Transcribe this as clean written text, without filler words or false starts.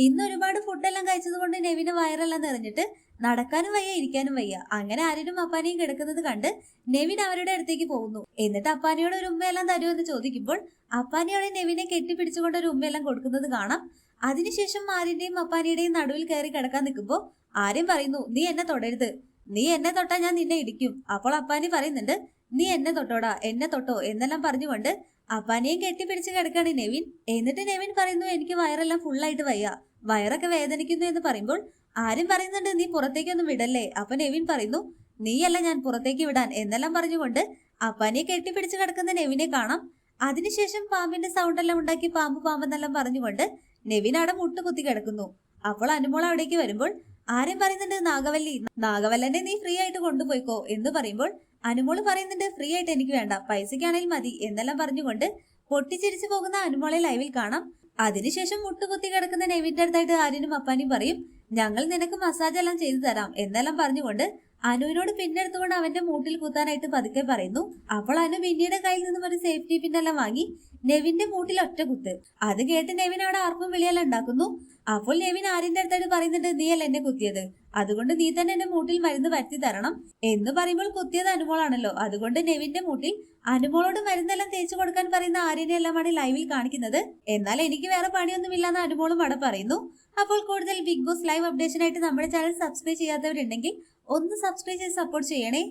ഇന്ന് ഒരുപാട് ഫുഡെല്ലാം കഴിച്ചത് കൊണ്ട് നെവിന് വയറെല്ലാം നിറഞ്ഞിട്ട് നടക്കാനും വയ്യ ഇരിക്കാനും വയ്യ. അങ്ങനെ ആരും അപ്പാനെയും കിടക്കുന്നത് കണ്ട് നെവിൻ അവരുടെ അടുത്തേക്ക് പോകുന്നു. എന്നിട്ട് അപ്പാനിയോട് ഒരു ഉമ്മയെല്ലാം തരുമെന്ന് ചോദിക്കുമ്പോൾ അപ്പാനിയോടെ നെവിനെ കെട്ടിപ്പിടിച്ചുകൊണ്ട് ഒരു ഉമ്മയെല്ലാം കൊടുക്കുന്നത് കാണാം. അതിനുശേഷം ആര്യന്റെയും അപ്പാനിയുടെയും നടുവിൽ കയറി കിടക്കാൻ നിൽക്കുമ്പോ ആര്യൻ പറയുന്നു, നീ എന്നെ തൊടരുത്, നീ എന്നെ തൊട്ടാ ഞാൻ നിന്നെ ഇടിക്കും. അപ്പോൾ അപ്പാനി പറയുന്നുണ്ട്, നീ എന്നെ തൊട്ടോടാ, എന്നെ തൊട്ടോ എന്നെല്ലാം പറഞ്ഞുകൊണ്ട് അപ്പാനെയും കെട്ടിപ്പിടിച്ച് കിടക്കാണ് നെവിൻ. എന്നിട്ട് നെവിൻ പറയുന്നു, എനിക്ക് വയറെല്ലാം ഫുള്ളായിട്ട് വയ്യ, വയറൊക്കെ വേദനിക്കുന്നു എന്ന് പറയുമ്പോൾ ആരും പറയുന്നുണ്ട്, നീ പുറത്തേക്കൊന്നും വിടല്ലേ. അപ്പൊ നെവിൻ പറയുന്നു, നീയല്ല ഞാൻ പുറത്തേക്ക് വിടാൻ എന്നെല്ലാം പറഞ്ഞുകൊണ്ട് അപ്പാനെ കെട്ടിപ്പിടിച്ച് കിടക്കുന്ന നെവിനെ കാണാം. അതിനുശേഷം പാമ്പിന്റെ സൗണ്ട് എല്ലാം ഉണ്ടാക്കി പാമ്പ് പാമ്പെന്നെല്ലാം പറഞ്ഞുകൊണ്ട് നെവിൻ അവിടെ മുട്ടുകുത്തി കിടക്കുന്നു. അപ്പോൾ അനുമോൾ അവിടേക്ക് വരുമ്പോൾ ആരും പറയുന്നുണ്ട്, നാഗവല്ലനെ നീ ഫ്രീ ആയിട്ട് കൊണ്ടുപോയിക്കോ എന്ന് പറയുമ്പോൾ അനുമോള് പറയുന്നുണ്ട്, ഫ്രീ ആയിട്ട് എനിക്ക് വേണ്ട, പൈസക്കാണെങ്കിൽ മതി എന്നെല്ലാം പറഞ്ഞുകൊണ്ട് പൊട്ടിച്ചിരിച്ചു പോകുന്ന അനുമോളെ ലൈവിൽ കാണാം. അതിനുശേഷം മുട്ടുകുത്തി കിടക്കുന്ന നെവിന്റെ അടുത്തായിട്ട് ആര്യനും അപ്പാനും പറയും, ഞങ്ങൾ നിനക്ക് മസാജ് എല്ലാം ചെയ്തു തരാം എന്നെല്ലാം പറഞ്ഞുകൊണ്ട് അനുവിനോട് പിന്നെടുത്തുകൊണ്ട് അവന്റെ മൂട്ടിൽ കുത്താനായിട്ട് പതുക്കെ പറയുന്നു. അപ്പോൾ അനു പിന്നീട് കയ്യിൽ നിന്നും ഒരു സേഫ്റ്റി പിന്നെല്ലാം വാങ്ങി നെവിന്റെ മൂട്ടിൽ ഒറ്റ കുത്ത്. അത് കേട്ട് നെവിൻ അവിടെ ആർപ്പും വിളിയെല്ലാം ഉണ്ടാക്കുന്നു. അപ്പോൾ നെവിൻ ആര്യന്റെ അടുത്തായിട്ട് പറയുന്നുണ്ട്, നീയല്ല എന്നെ കുത്തിയത്, അതുകൊണ്ട് നീ തന്നെ എന്റെ മൂട്ടിൽ മരുന്ന് വരുത്തി തരണം എന്ന് പറയുമ്പോൾ കുത്തിയത് അനുമോളാണല്ലോ. അതുകൊണ്ട് നെവിന്റെ മൂട്ടിൽ അനുമോളോട് മരുന്നെല്ലാം തേച്ചു കൊടുക്കാൻ പറയുന്ന ആര്യനെ എല്ലാമാണ് ലൈവിൽ കാണിക്കുന്നത്. എന്നാൽ എനിക്ക് വേറെ പണിയൊന്നുമില്ലാന്ന് അനുമോളും അവിടെ പറയുന്നു. അപ്പോൾ കൂടുതൽ ബിഗ് ബോസ് ലൈവ് അപ്ഡേഷൻ ആയിട്ട് നമ്മുടെ ചാനൽ സബ്സ്ക്രൈബ് ചെയ്യാത്തവരുണ്ടെങ്കിൽ ഒന്ന് സബ്സ്ക്രൈബ് ചെയ്ത് സപ്പോർട്ട് ചെയ്യണേ.